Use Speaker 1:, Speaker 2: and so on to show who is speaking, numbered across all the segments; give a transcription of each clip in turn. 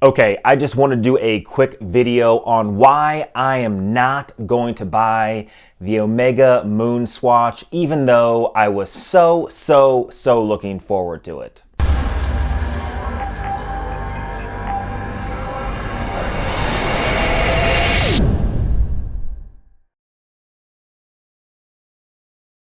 Speaker 1: Okay, I just want to do a quick video on why I am not going to buy the Omega Moonswatch, even though I was so looking forward to it.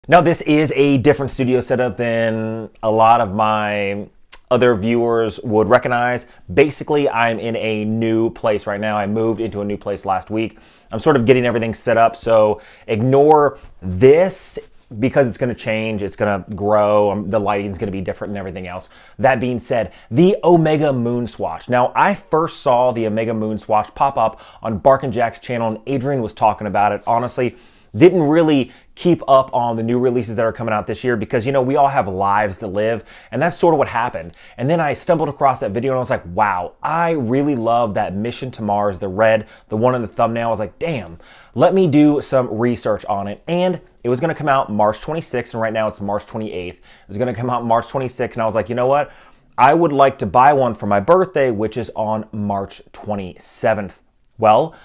Speaker 1: Now, this is a different studio setup than a lot of my other viewers would recognize. Basically, I'm in a new place right now. I moved into a new place last week. I'm sort of getting everything set up, so ignore this because it's going to change, it's going to grow, the lighting's going to be different and everything else. That being said, the Omega Moonswatch. Now, I first saw the Omega Moonswatch pop up on Bark and Jack's channel, and Adrian was talking about it. Honestly, didn't really keep up on the new releases that are coming out this year because, you know, we all have lives to live, and that's sort of what happened. And then I stumbled across that video and I was like, wow, I really love that Mission to Mars, the red, the one in the thumbnail. I was like, damn, let me do some research on it. And it was going to come out March 26th, and right now it's March 28th. It was going to come out March 26th, and I was like, you know what? I would like to buy one for my birthday, which is on March 27th. Well,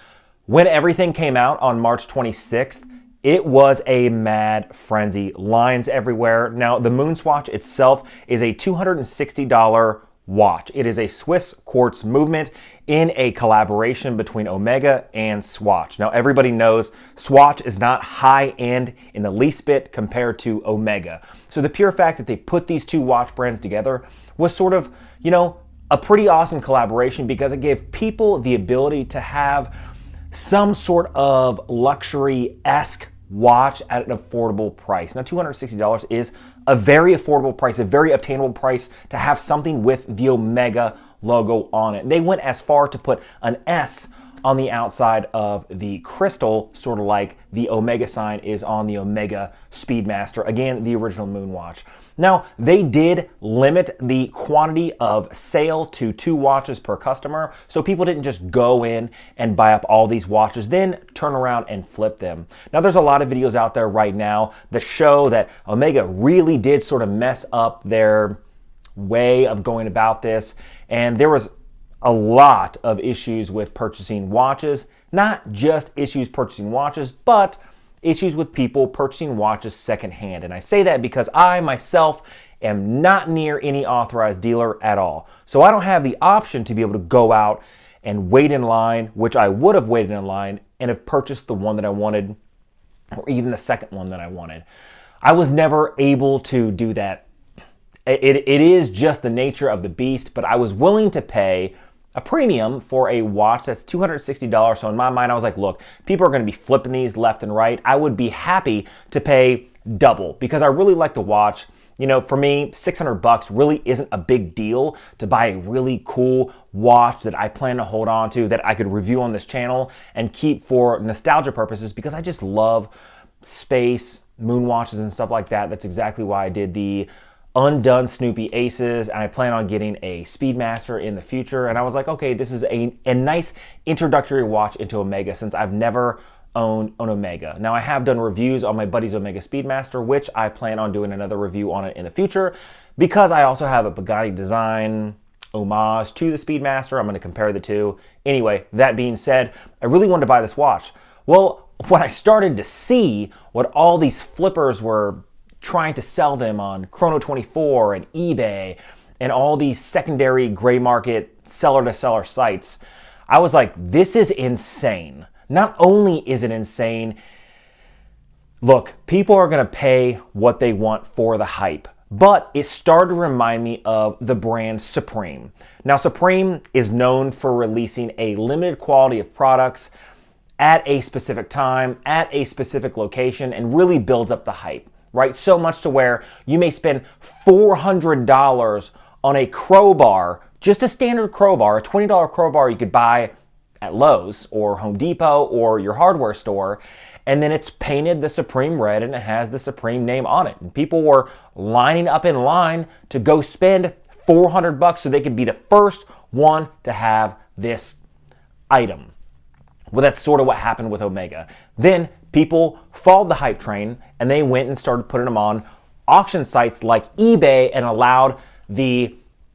Speaker 1: when everything came out on March 26th, it was a mad frenzy. Lines everywhere. Now, the Moonswatch itself is a $260 watch. It is a Swiss quartz movement in a collaboration between Omega and Swatch. Now, everybody knows Swatch is not high-end in the least bit compared to Omega. So the pure fact that they put these two watch brands together was sort of, you know, a pretty awesome collaboration because it gave people the ability to have some sort of luxury-esque watch at an affordable price. Now, $260 is a very affordable price, a very obtainable price to have something with the Omega logo on it. They went as far to put an S on the outside of the crystal, sort of like the Omega sign is on the Omega Speedmaster, again, the original Moonwatch. Now, they did limit the quantity of sale to 2 watches per customer, so people didn't just go in and buy up all these watches, then turn around and flip them. Now, there's a lot of videos out there right now that show that Omega really did sort of mess up their way of going about this, and there was a lot of issues with purchasing watches, not just issues purchasing watches, but issues with people purchasing watches secondhand. And I say that because I myself am not near any authorized dealer at all. So I don't have the option to be able to go out and wait in line, which I would have waited in line and have purchased the one that I wanted, or even the second one that I wanted. I was never able to do that. It is just the nature of the beast, but I was willing to pay a premium for a watch that's $260. So in my mind, I was like, look, people are going to be flipping these left and right. I would be happy to pay double because I really like the watch. You know, for me, $600 really isn't a big deal to buy a really cool watch that I plan to hold on to, that I could review on this channel and keep for nostalgia purposes because I just love space, moon watches and stuff like that. That's exactly why I did the undone Snoopy Aces, and I plan on getting a Speedmaster in the future. And I was like, okay, this is a nice introductory watch into Omega since I've never owned an Omega. Now, I have done reviews on my buddy's Omega Speedmaster, which I plan on doing another review on it in the future because I also have a Bugatti design homage to the Speedmaster. I'm going to compare the two. Anyway, that being said, I really wanted to buy this watch. Well, when I started to see what all these flippers were trying to sell them on Chrono24 and eBay and all these secondary gray market seller-to-seller sites, I was like, this is insane. Not only is it insane, look, people are going to pay what they want for the hype, but it started to remind me of the brand Supreme. Now, Supreme is known for releasing a limited quality of products at a specific time, at a specific location, and really builds up the hype. Right? So much to where you may spend $400 on a crowbar, just a standard crowbar, a $20 crowbar you could buy at Lowe's or Home Depot or your hardware store, and then it's painted the Supreme red and it has the Supreme name on it. And people were lining up in line to go spend $400 so they could be the first one to have this item. Well, that's sort of what happened with Omega. Then people followed the hype train and they went and started putting them on auction sites like eBay and allowed the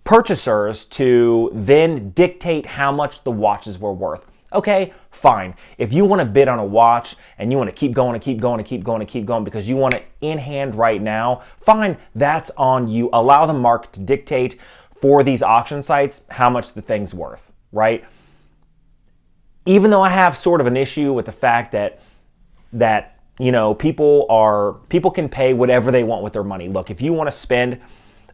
Speaker 1: purchasers to then dictate how much the watches were worth. Okay, fine. If you want to bid on a watch and you want to keep going and keep going and keep going and keep going because you want it in hand right now, fine, that's on you. Allow the market to dictate for these auction sites how much the thing's worth, right? Even though I have sort of an issue with the fact that you know, people can pay whatever they want with their money. Look, if you want to spend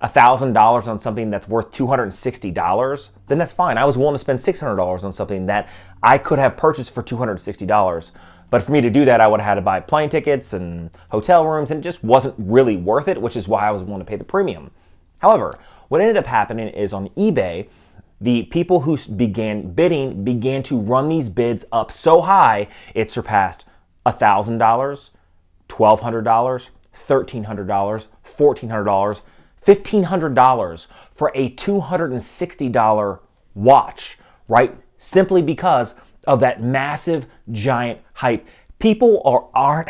Speaker 1: $1,000 on something that's worth $260, then that's fine. I was willing to spend $600 on something that I could have purchased for $260. But for me to do that, I would have had to buy plane tickets and hotel rooms, and it just wasn't really worth it, which is why I was willing to pay the premium. However, what ended up happening is on eBay, the people who began bidding began to run these bids up so high, it surpassed $1,000, $1,200, $1,300, $1,400, $1,500 for a $260 watch, right? Simply because of that massive, giant hype. People are out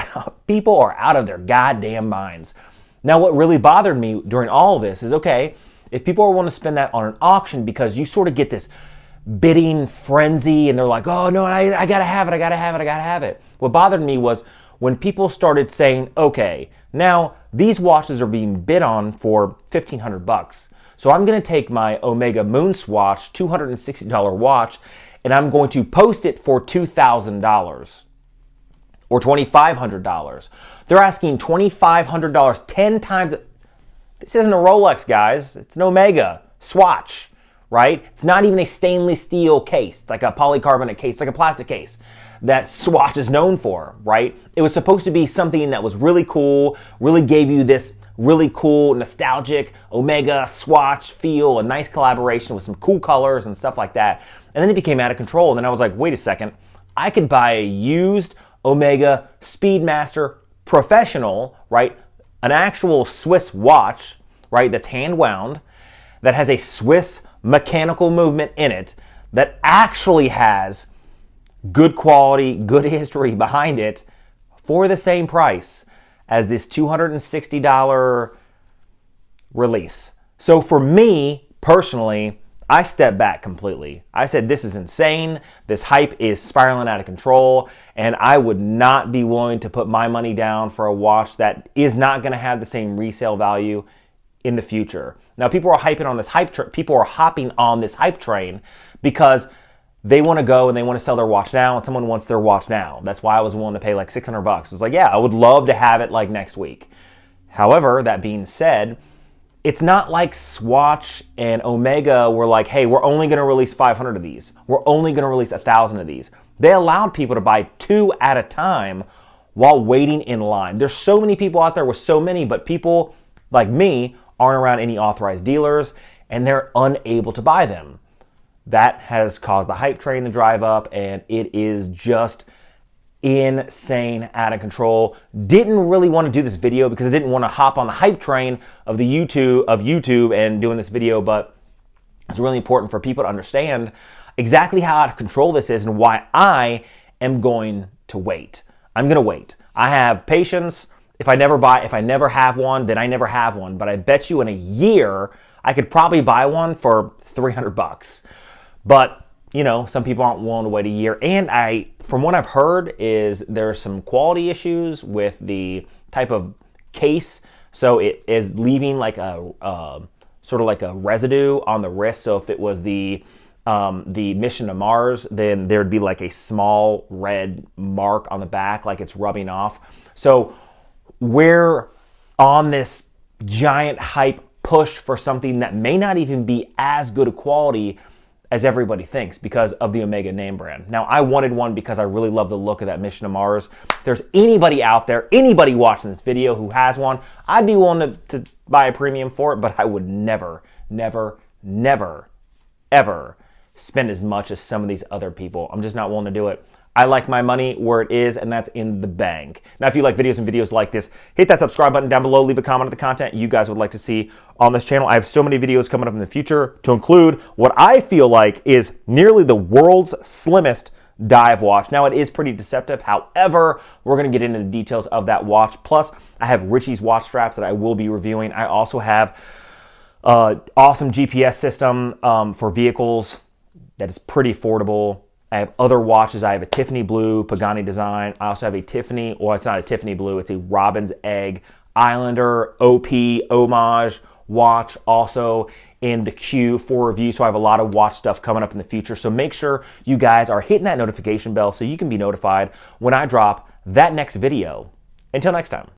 Speaker 1: of their goddamn minds. Now, what really bothered me during all of this is, okay, if people want to spend that on an auction because you sort of get this bidding frenzy and they're like, oh no, I gotta have it, I gotta have it, I gotta have it. What bothered me was when people started saying, okay, now these watches are being bid on for $1,500. So I'm gonna take my Omega Moonswatch $260 watch and I'm going to post it for $2,000 or $2,500. They're asking $2,500 10 times. This isn't a Rolex, guys. It's an Omega Swatch, right? It's not even a stainless steel case. It's like a polycarbonate case, like a plastic case that Swatch is known for, right? It was supposed to be something that was really cool, really gave you this really cool, nostalgic Omega Swatch feel, a nice collaboration with some cool colors and stuff like that. And then it became out of control. And then I was like, wait a second, I could buy a used Omega Speedmaster Professional, right? An actual Swiss watch, right? That's hand wound, that has a Swiss mechanical movement in it, that actually has good quality, good history behind it for the same price as this $260 release. So for me, personally, I stepped back completely. I said, this is insane. This hype is spiraling out of control, and I would not be willing to put my money down for a watch that is not going to have the same resale value in the future. Now, people are hopping on this hype train because they want to go and they want to sell their watch now, and someone wants their watch now. That's why I was willing to pay like $600. It's like, yeah, I would love to have it like next week. However, that being said, it's not like Swatch and Omega were like, hey, we're only going to release 500 of these. We're only going to release 1,000 of these. They allowed people to buy 2 at a time while waiting in line. There's so many people out there with so many, but people like me aren't around any authorized dealers, and they're unable to buy them. That has caused the hype train to drive up, and it is just insane, out of control. Didn't really want to do this video because I didn't want to hop on the hype train of YouTube and doing this video, but it's really important for people to understand exactly how out of control this is and why I am going to wait. I'm going to wait. I have patience. If I never have one, then I never have one. But I bet you in a year, I could probably buy one for $300. But, you know, some people aren't willing to wait a year. And from what I've heard, is there's some quality issues with the type of case. So it is leaving like a sort of like a residue on the wrist. So if it was the Mission to Mars, then there'd be like a small red mark on the back, like it's rubbing off. So we're on this giant hype push for something that may not even be as good a quality as everybody thinks because of the Omega name brand. Now, I wanted one because I really love the look of that Mission to Mars. If there's anybody out there, anybody watching this video who has one, I'd be willing to buy a premium for it, but I would never, ever spend as much as some of these other people. I'm just not willing to do it. I like my money where it is, and that's in the bank. Now, if you like videos like this, hit that subscribe button down below. Leave a comment on the content you guys would like to see on this channel. I have so many videos coming up in the future to include what I feel like is nearly the world's slimmest dive watch. Now, it is pretty deceptive. However, we're going to get into the details of that watch. Plus, I have Richie's watch straps that I will be reviewing. I also have Awesome GPS system for vehicles that is pretty affordable. I have other watches. I have a Tiffany blue Pagani design. I also have a Tiffany, well, it's not a Tiffany blue, it's a Robin's Egg Islander OP homage watch, also in the queue for review. So I have a lot of watch stuff coming up in the future. So make sure you guys are hitting that notification bell so you can be notified when I drop that next video. Until next time.